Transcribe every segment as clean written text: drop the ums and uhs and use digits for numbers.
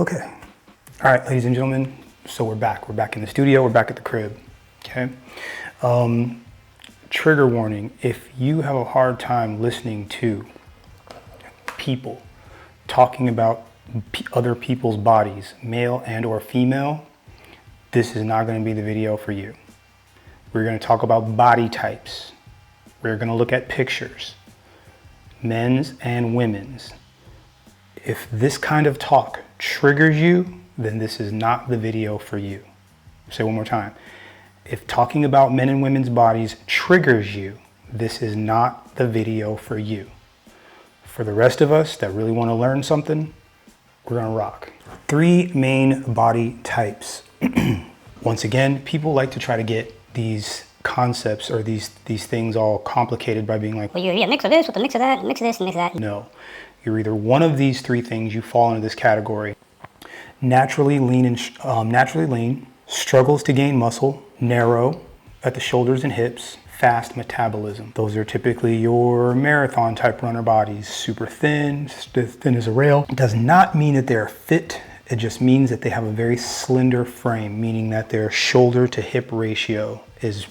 Okay. All right, ladies and gentlemen. So we're back. We're back in the studio. We're back at the crib. Okay. Trigger warning. If you have a hard time listening to people talking about other people's bodies, male and or female, this is not going to be the video for you. We're going to talk about body types. We're going to look at pictures, men's and women's. If this kind of talk triggers you, then this is not the video for you. I'll say one more time. If talking about men and women's bodies triggers you, this is not the video for you. For the rest of us that really want to learn something, we're going to rock. 3 main body types. Once again, people like to try to get these concepts or these things all complicated by being like, well, you're a mix of this with a mix of that, mix of this and mix of that. No, you're either one of these 3 things. You fall into this category. Naturally lean, struggles to gain muscle, narrow at the shoulders and hips, fast metabolism. Those are typically your marathon type runner bodies. Super thin, thin as a rail. It does not mean that they're fit. It just means that they have a very slender frame, meaning that their shoulder to hip ratio is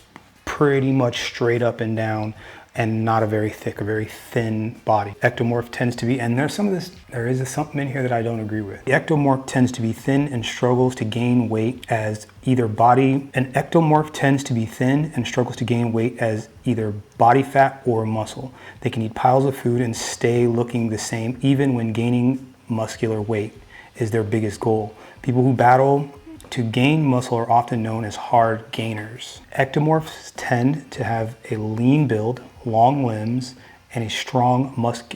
pretty much straight up and down and not a very thick or very thin body. Ectomorph tends to be, and there is something in here that I don't agree with. The ectomorph tends to be thin and struggles to gain weight as either body, an ectomorph tends to be thin and struggles to gain weight as either body fat or muscle. They can eat piles of food and stay looking the same even when gaining muscular weight is their biggest goal. People who battle to gain muscle are often known as hard gainers. Ectomorphs tend to have a lean build, long limbs, and a strong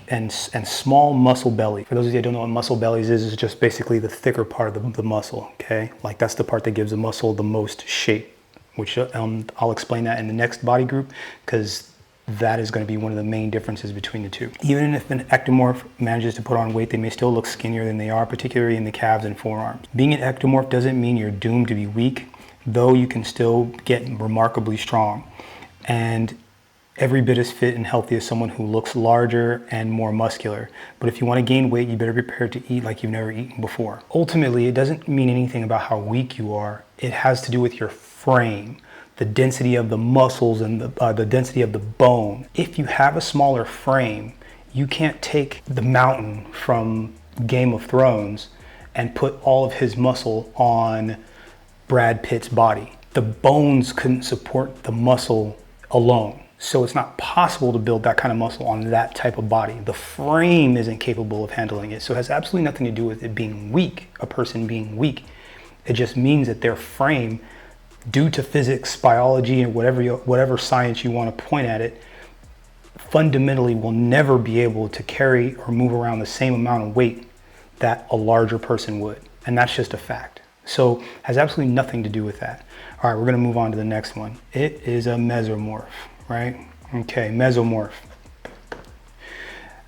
and small muscle belly. For those of you that don't know what muscle bellies is, it's just basically the thicker part of the muscle, okay? Like that's the part that gives a muscle the most shape, which I'll explain that in the next body group, because that is going to be one of the main differences between the 2. Even if an ectomorph manages to put on weight, they may still look skinnier than they are, particularly in the calves and forearms. Being an ectomorph doesn't mean you're doomed to be weak, though you can still get remarkably strong and every bit as fit and healthy as someone who looks larger and more muscular. But if you want to gain weight, you better be prepared to eat like you've never eaten before. Ultimately, it doesn't mean anything about how weak you are. It has to do with your frame, the density of the muscles and the density of the bone. If you have a smaller frame, you can't take the mountain from Game of Thrones and put all of his muscle on Brad Pitt's body. The bones couldn't support the muscle alone. So it's not possible to build that kind of muscle on that type of body. The frame isn't capable of handling it. So it has absolutely nothing to do with it being weak, a person being weak. It just means that their frame, due to physics, biology, and whatever science you want to point at it, fundamentally will never be able to carry or move around the same amount of weight that a larger person would. And that's just a fact. So it has absolutely nothing to do with that. All right, we're going to move on to the next one. It is a mesomorph, right? Okay, mesomorph.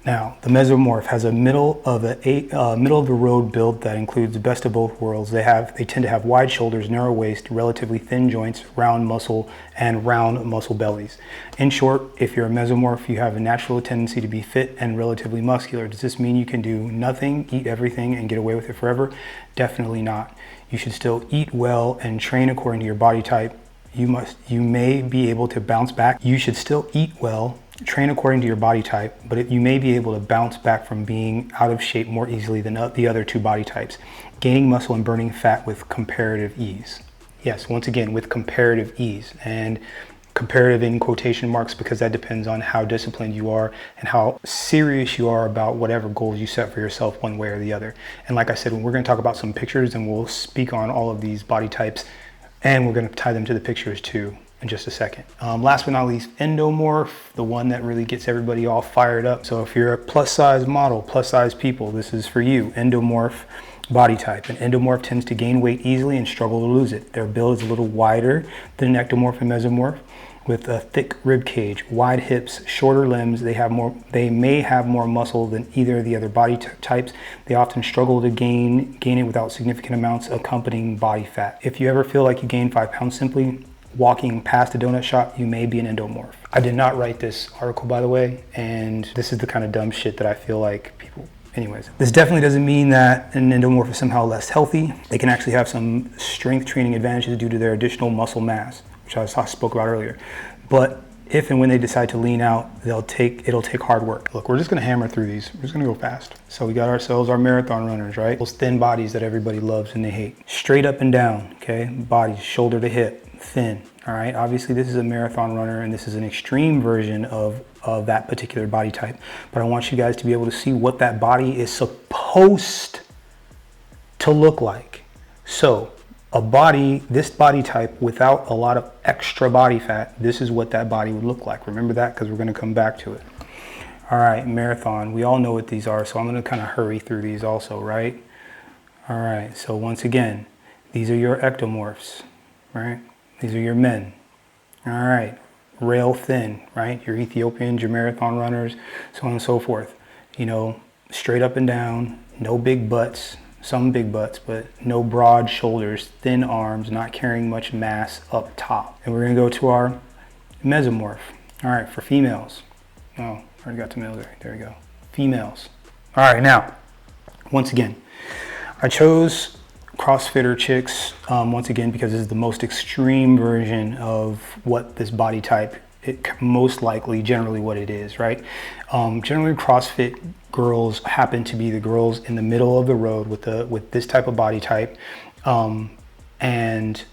Now, the mesomorph has a middle of the road build that includes the best of both worlds. They tend to have wide shoulders, narrow waist, relatively thin joints, round muscle, and round muscle bellies. In short, if you're a mesomorph, you have a natural tendency to be fit and relatively muscular. Does this mean you can do nothing, eat everything, and get away with it forever? Definitely not. You should still eat well and train according to your body type. You may be able to bounce back. You should still eat well, train according to your body type, but you may be able to bounce back from being out of shape more easily than the other 2 body types, gaining muscle and burning fat with comparative ease. Yes, once again, with comparative ease, and comparative in quotation marks because that depends on how disciplined you are and how serious you are about whatever goals you set for yourself one way or the other. And like I said, we're going to talk about some pictures and we'll speak on all of these body types, and we're going to tie them to the pictures too in just a second. Last but not least, endomorph, the one that really gets everybody all fired up. So if you're a plus size model, plus size people, this is for you. Endomorph body type. An endomorph tends to gain weight easily and struggle to lose it. Their build is a little wider than an ectomorph and mesomorph, with a thick rib cage, wide hips, shorter limbs. They may have more muscle than either of the other body types. They often struggle to gain it without significant amounts of accompanying body fat. If you ever feel like you gained 5 pounds simply walking past a donut shop, you may be an endomorph. I did not write this article, by the way, and this is the kind of dumb shit that I feel like Anyways, this definitely doesn't mean that an endomorph is somehow less healthy. They can actually have some strength training advantages due to their additional muscle mass, which I spoke about earlier. But if and when they decide to lean out, it'll take hard work. Look, we're just gonna hammer through these. We're just gonna go fast. So we got ourselves our marathon runners, right? Those thin bodies that everybody loves and they hate. Straight up and down, okay? Bodies, shoulder to hip, thin, all right? Obviously this is a marathon runner and this is an extreme version of that particular body type. But I want you guys to be able to see what that body is supposed to look like. So this body type without a lot of extra body fat, this is what that body would look like. Remember that, because we're going to come back to it. All right, marathon. We all know what these are, so I'm going to kind of hurry through these also, right? All right, so once again, these are your ectomorphs, right? These are your men. All right, rail thin, right? Your Ethiopians, your marathon runners, so on and so forth. You know, straight up and down, no big butts. Some big butts, but no broad shoulders, thin arms, not carrying much mass up top. And we're gonna go to our mesomorph. All right, for females. Oh, I already got to males there. There we go. Females. All right, now, once again, I chose Crossfitter Chicks, once again, because this is the most extreme version of what this body type, most likely, generally what it is, right? Generally, CrossFit girls happen to be the girls in the middle of the road with this type of body type, and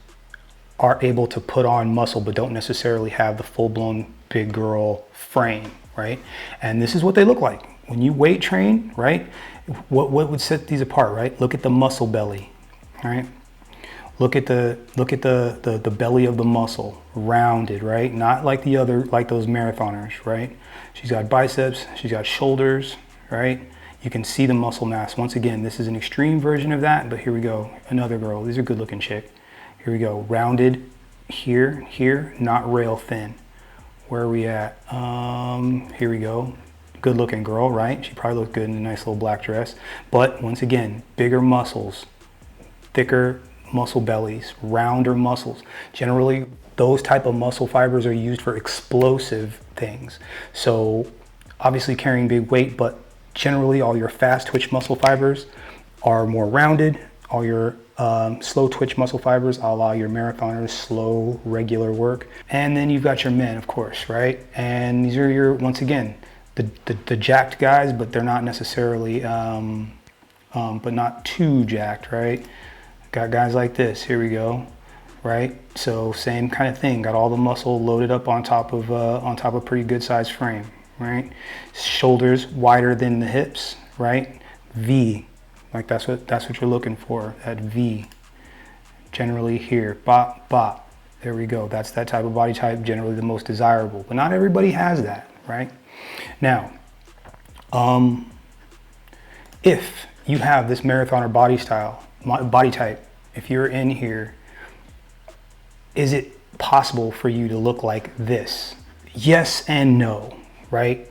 are able to put on muscle, but don't necessarily have the full-blown big girl frame, right? And this is what they look like when you weight train, right? What would set these apart, right? Look at the muscle belly, right? Look at the belly of the muscle, rounded, right? Not like like those marathoners, right? She's got biceps, she's got shoulders, right? You can see the muscle mass. Once again, this is an extreme version of that, but here we go. Another girl. These are good looking chick. Here we go. Rounded here, not rail thin. Where are we at? Here we go. Good looking girl, right? She probably looked good in a nice little black dress. But once again, bigger muscles, thicker muscle bellies, rounder muscles. Generally, those type of muscle fibers are used for explosive things. So obviously carrying big weight, but generally all your fast twitch muscle fibers are more rounded. All your slow twitch muscle fibers, a la your marathoners, slow, regular work. And then you've got your men, of course, right? And these are your, once again, the jacked guys, but they're not necessarily, but not too jacked, right? Got guys like this, here we go, right? So same kind of thing, got all the muscle loaded up on top of pretty good sized frame, right? Shoulders wider than the hips, right? V, like that's what you're looking for, that V. Generally here, bop, bop, there we go. That's that type of body type, generally the most desirable, but not everybody has that, right? Now, if you have this marathoner body type, if you're in here, is it possible for you to look like this? Yes and no, right?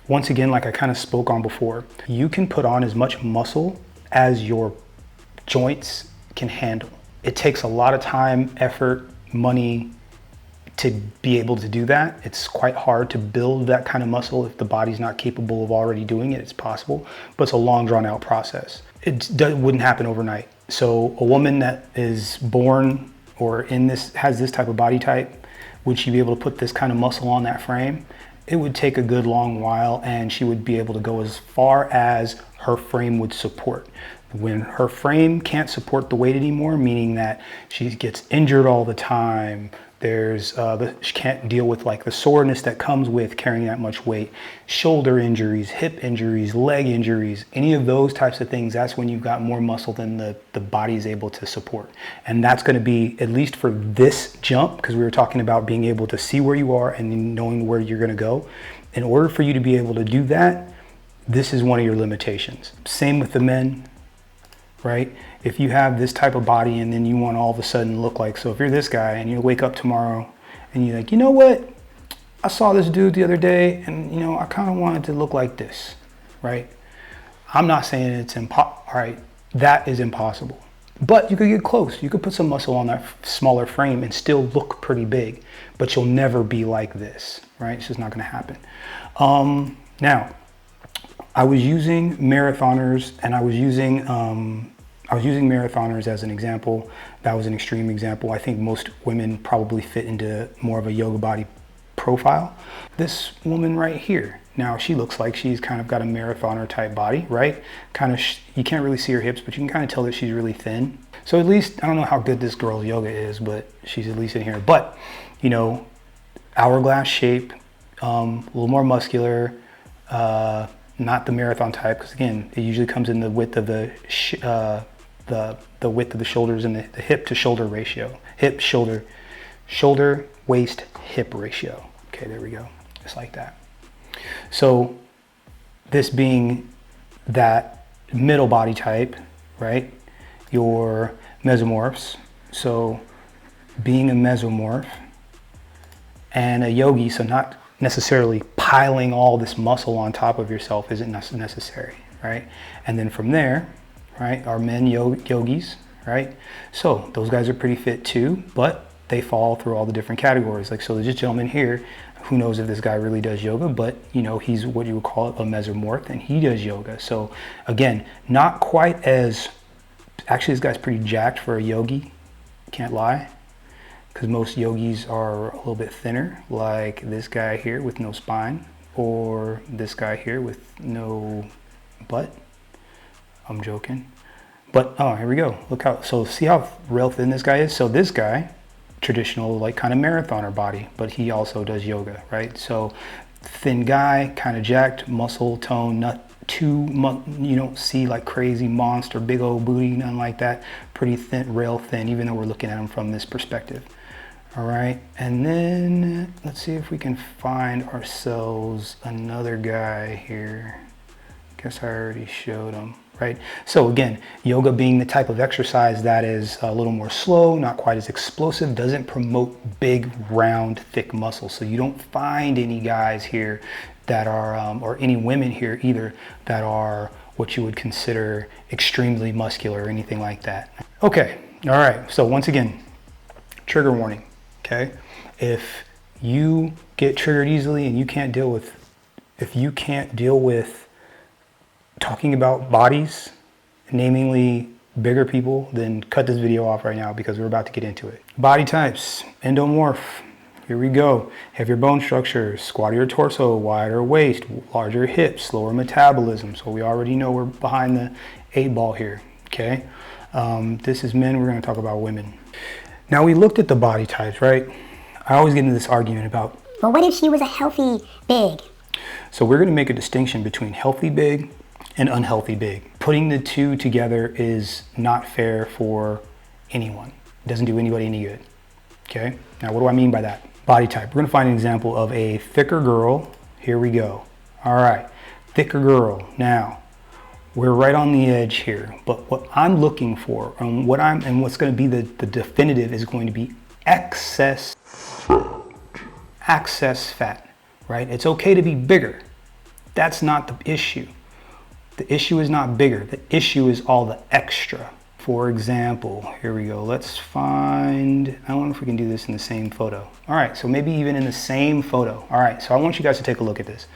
Once again, like I kind of spoke on before, you can put on as much muscle as your joints can handle. It takes a lot of time, effort, money to be able to do that. It's quite hard to build that kind of muscle if the body's not capable of already doing it. It's possible, but it's a long drawn out process. It wouldn't happen overnight. So a woman that is born or has this type of body type, would she be able to put this kind of muscle on that frame? It would take a good long while, and she would be able to go as far as her frame would support. When her frame can't support the weight anymore, meaning that she gets injured all the time, she can't deal with like the soreness that comes with carrying that much weight, shoulder injuries, hip injuries, leg injuries, any of those types of things, that's when you've got more muscle than the body's able to support. And that's going to be, at least for this jump, because we were talking about being able to see where you are and knowing where you're going to go. In order for you to be able to do that, this is one of your limitations. Same with the men, right? If you have this type of body and then you want to all of a sudden look like, so if you're this guy and you wake up tomorrow and you're like, you know what? I saw this dude the other day and I kind of wanted to look like this, right? I'm not saying it's all right, that is impossible. But you could get close. You could put some muscle on that smaller frame and still look pretty big, but you'll never be like this, right? It's just not going to happen. Now, I was using marathoners, and I was using marathoners as an example. That was an extreme example. I think most women probably fit into more of a yoga body profile. This woman right here, now she looks like she's kind of got a marathoner type body, right? Kind of, you can't really see her hips, but you can kind of tell that she's really thin. So at least, I don't know how good this girl's yoga is, but she's at least in here. But, you know, hourglass shape, a little more muscular, not the marathon type, because again, it usually comes in the width of the width of the shoulders and the hip to shoulder ratio, hip, shoulder, waist, hip ratio. Okay, there we go, just like that. So this being that middle body type, right? Your mesomorphs. So being a mesomorph and a yogi, so not necessarily piling all this muscle on top of yourself isn't necessary, right? And then from there, right, our men yogis, right? So those guys are pretty fit too, but they fall through all the different categories. Like, so there's this gentleman here, who knows if this guy really does yoga, but you know, he's what you would call a mesomorph, and he does yoga. So again, not quite as, actually this guy's pretty jacked for a yogi, can't lie, because most yogis are a little bit thinner, like this guy here with no spine, or this guy here with no butt. I'm joking. But, oh, here we go. Look how, so see how real thin this guy is? So this guy, traditional, like kind of marathoner body, but he also does yoga, right? So thin guy, kind of jacked, muscle tone, not too much, you don't see like crazy monster, big old booty, nothing like that. Pretty thin, real thin, even though we're looking at him from this perspective. All right, and then let's see if we can find ourselves another guy here. Guess I already showed him, right? So again, yoga being the type of exercise that is a little more slow, not quite as explosive, doesn't promote big, round, thick muscles. So you don't find any guys here that are, or any women here either, that are what you would consider extremely muscular or anything like that. Okay, all right, so once again, trigger warning. Okay, if you get triggered easily and you can't deal with, if you can't deal with talking about bodies, namely bigger people, then cut this video off right now because we're about to get into it. Body types, endomorph. Here we go. Heavier bone structure, squattier torso, wider waist, larger hips, slower metabolism. So we already know we're behind the 8-ball here. Okay, this is men. We're going to talk about women. Now we looked at the body types, right? I always get into this argument about, well, what if she was a healthy big? So we're going to make a distinction between healthy big and unhealthy big. Putting the two together is not fair for anyone. It doesn't do anybody any good. Okay? Now what do I mean by that? Body type. We're going to find an example of a thicker girl. Here we go. All right. Thicker girl. Now, we're right on the edge here, but what I'm looking for and what's going to be the definitive is going to be excess fat, right? It's okay to be bigger. That's not the issue. The issue is not bigger. The issue is all the extra. For example, here we go. Let's find, I don't know if we can do this in the same photo. All right, so maybe even in the same photo. All right, so I want you guys to take a look at this.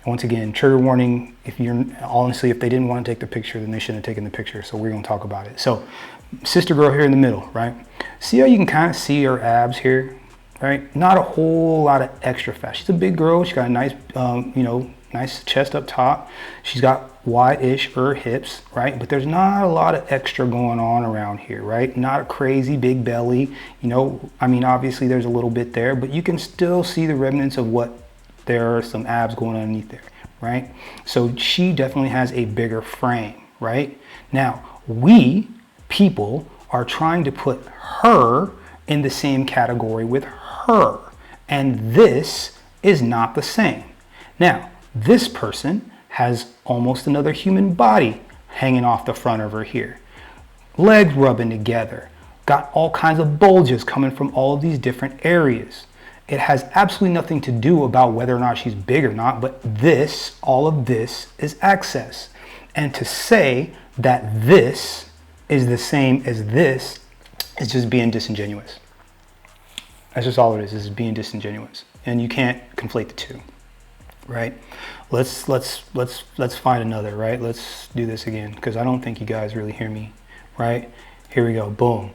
Once again, trigger warning, if they didn't want to take the picture, then they shouldn't have taken the picture. So we're going to talk about it. So sister girl here in the middle, right? See how you can kind of see her abs here, right? Not a whole lot of extra fat. She's a big girl. She's got a nice, nice chest up top. She's got wide-ish hips, right? But there's not a lot of extra going on around here, right? Not a crazy big belly. You know, I mean, obviously there's a little bit there, but you can still see the remnants of what there are some abs going underneath there, right? So she definitely has a bigger frame, right? Now, we people are trying to put her in the same category with her, and this is not the same. Now, this person has almost another human body hanging off the front of her here. Legs rubbing together, got all kinds of bulges coming from all of these different areas. It has absolutely nothing to do about whether or not she's big or not, but this, all of this is excess. And to say that this is the same as this is just being disingenuous. That's just all it is being disingenuous. And you can't conflate the two. right? Let's find another, right? Let's do this again because I don't think you guys really hear me, right? Here we go, boom.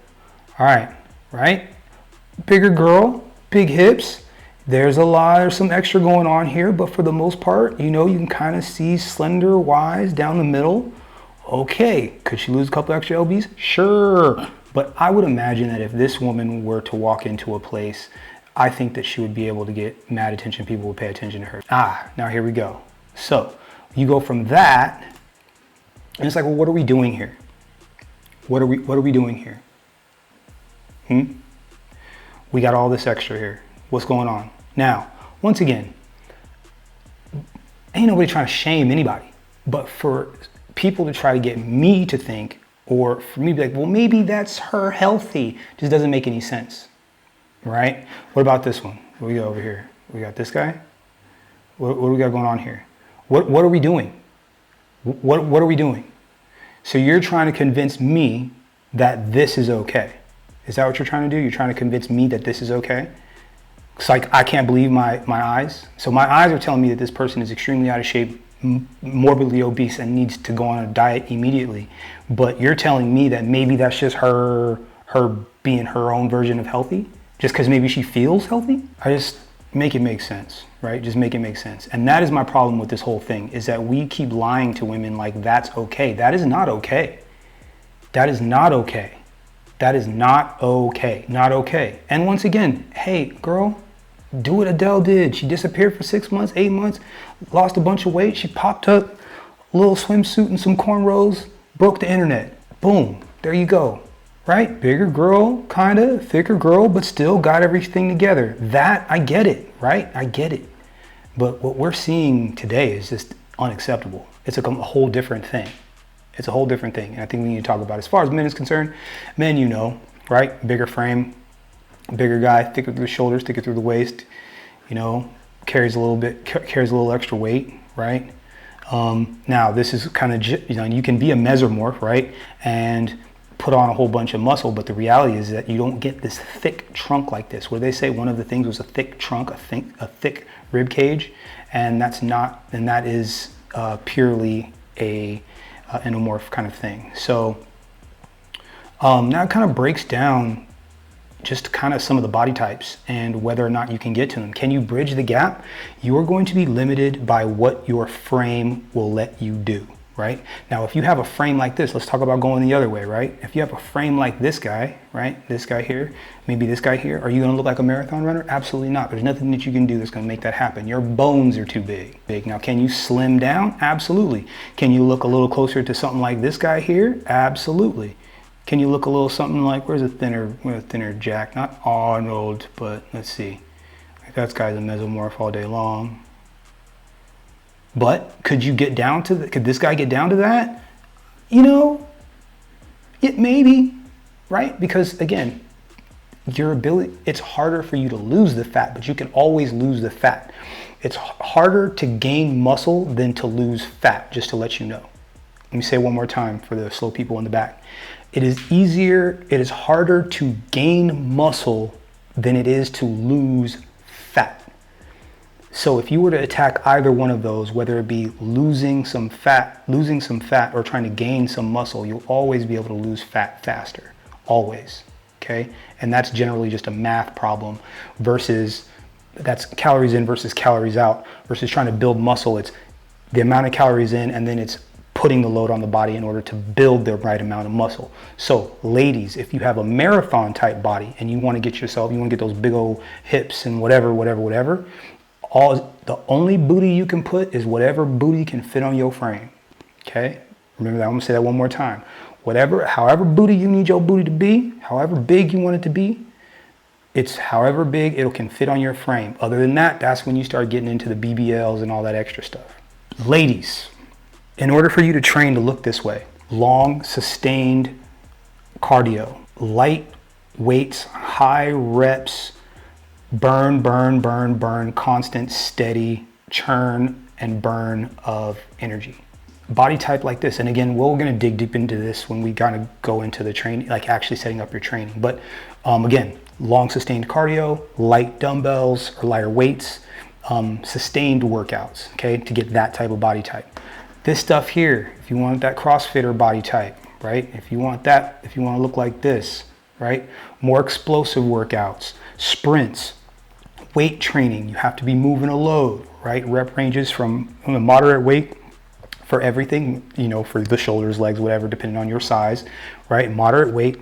All right, right? Bigger girl, big hips. There's some extra going on here, but for the most part, you can kind of see slender Ys down the middle. Okay, could she lose a couple extra lbs? Sure, but I would imagine that if this woman were to walk into a place, I think that she would be able to get mad attention. People would pay attention to her. Now here we go. So you go from that, and it's like, well, what are we doing here? What are we doing here? We got all this extra here. What's going on? Now, once again, ain't nobody trying to shame anybody, but for people to try to get me to think, or for me to be like, well, maybe that's her healthy, just doesn't make any sense, right? What about this one? What do we got over here? We got this guy. What do we got going on here? What are we doing? What are we doing? So you're trying to convince me that this is okay. Is that what you're trying to do? You're trying to convince me that this is okay? It's like I can't believe my eyes. So my eyes are telling me that this person is extremely out of shape, morbidly obese, and needs to go on a diet immediately. But you're telling me that maybe that's just her being her own version of healthy, just because maybe she feels healthy. I just make it make sense, right? Just make it make sense. And that is my problem with this whole thing, is that we keep lying to women like that's okay. That is not okay. That is not okay. That is not okay. Not okay. And once again, hey, girl, do what Adele did. She disappeared for 6 months, 8 months, lost a bunch of weight. She popped up, a little swimsuit and some cornrows, broke the internet. Boom, there you go, right? Bigger girl, kind of, thicker girl, but still got everything together. That, I get it, right? I get it. But what we're seeing today is just unacceptable. It's a whole different thing. It's a whole different thing. And I think we need to talk about it. As far as men is concerned, men, right? Bigger frame, bigger guy, thicker through the shoulders, thicker through the waist, carries a little extra weight, right? Now this is kind of, you can be a mesomorph, right? And put on a whole bunch of muscle, but the reality is that you don't get this thick trunk like this, where they say one of the things was a thick trunk, a thick rib cage, and that is purely a endomorph kind of thing. So now it kind of breaks down just kind of some of the body types and whether or not you can get to them. Can you bridge the gap? You are going to be limited by what your frame will let you do, right? Now, if you have a frame like this, let's talk about going the other way, right? If you have a frame like this guy, right? This guy here, maybe this guy here, are you going to look like a marathon runner? Absolutely not. There's nothing that you can do that's going to make that happen. Your bones are too big. Now, can you slim down? Absolutely. Can you look a little closer to something like this guy here? Absolutely. Can you look a little something like, where's a thinner Jack? Not Arnold, but let's see. That guy's a mesomorph all day long. But could you get down to could this guy get down to that? It maybe, right? Because again, your ability, it's harder for you to lose the fat, but you can always lose the fat. It's harder to gain muscle than to lose fat, just to let you know. Let me say it one more time for the slow people in the back. It is harder to gain muscle than it is to lose fat. So if you were to attack either one of those, whether it be losing some fat or trying to gain some muscle, you'll always be able to lose fat faster, always, okay? And that's generally just a math problem versus, that's calories in versus calories out, versus trying to build muscle. It's the amount of calories in and then it's putting the load on the body in order to build the right amount of muscle. So ladies, if you have a marathon type body and you want to get those big old hips and whatever, the only booty you can put is whatever booty can fit on your frame. Okay? Remember that. I'm gonna say that one more time. However booty you need your booty to be, however big you want it to be, it's however big it can fit on your frame. Other than that, that's when you start getting into the BBLs and all that extra stuff. Ladies, in order for you to train to look this way, long, sustained cardio, light weights, high reps, burn, constant, steady churn and burn of energy. Body type like this, and again, we're gonna dig deep into this when we gotta go into the training, like actually setting up your training. But again, long, sustained cardio, light dumbbells or lighter weights, sustained workouts, okay, to get that type of body type. This stuff here, if you want that CrossFitter body type, right? If you want that, if you want to look like this, right? More explosive workouts, sprints, weight training. You have to be moving a load, right? Rep ranges from a moderate weight for everything, you know, for the shoulders, legs, whatever, depending on your size, right? Moderate weight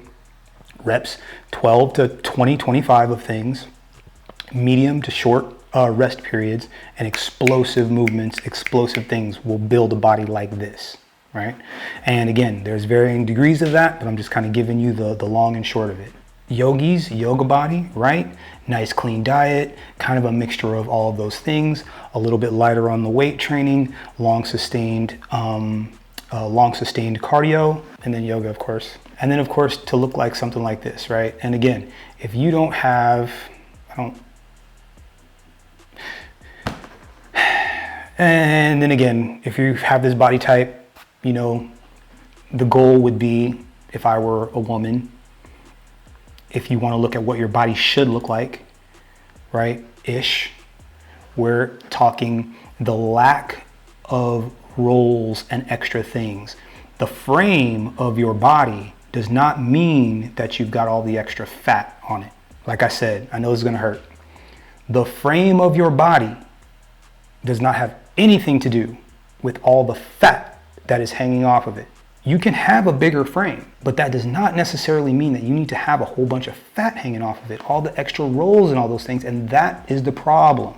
reps, 12 to 20, 25 of things, medium to short rest periods, and explosive movements, explosive things will build a body like this, right? And again, there's varying degrees of that, but I'm just kind of giving you the long and short of it. Yogis, yoga body, right? Nice clean diet, kind of a mixture of all of those things, a little bit lighter on the weight training, long sustained cardio, and then yoga, of course. And then of course, to look like something like this, right? And again, if you don't have, and then again, if you have this body type, you know, the goal would be, if I were a woman, if you want to look at what your body should look like, right, ish, we're talking the lack of rolls and extra things. The frame of your body does not mean that you've got all the extra fat on it. Like I said, I know it's going to hurt. The frame of your body does not have anything to do with all the fat that is hanging off of it. You can have a bigger frame, but that does not necessarily mean that you need to have a whole bunch of fat hanging off of it, all the extra rolls and all those things, and that is the problem.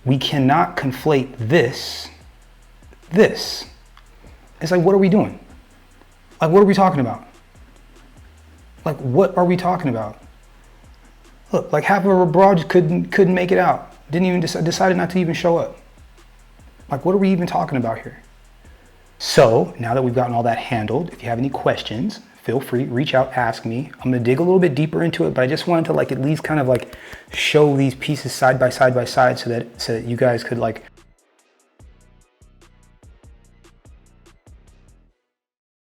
We cannot conflate this. It's like, what are we doing? Like, what are we talking about? Like, what are we talking about? Look, like half of our broad couldn't make it out. Didn't even decided not to even show up. Like, what are we even talking about here? So now that we've gotten all that handled, if you have any questions, feel free, reach out, ask me. I'm gonna dig a little bit deeper into it, but I just wanted to like at least kind of like show these pieces side by side so that you guys could like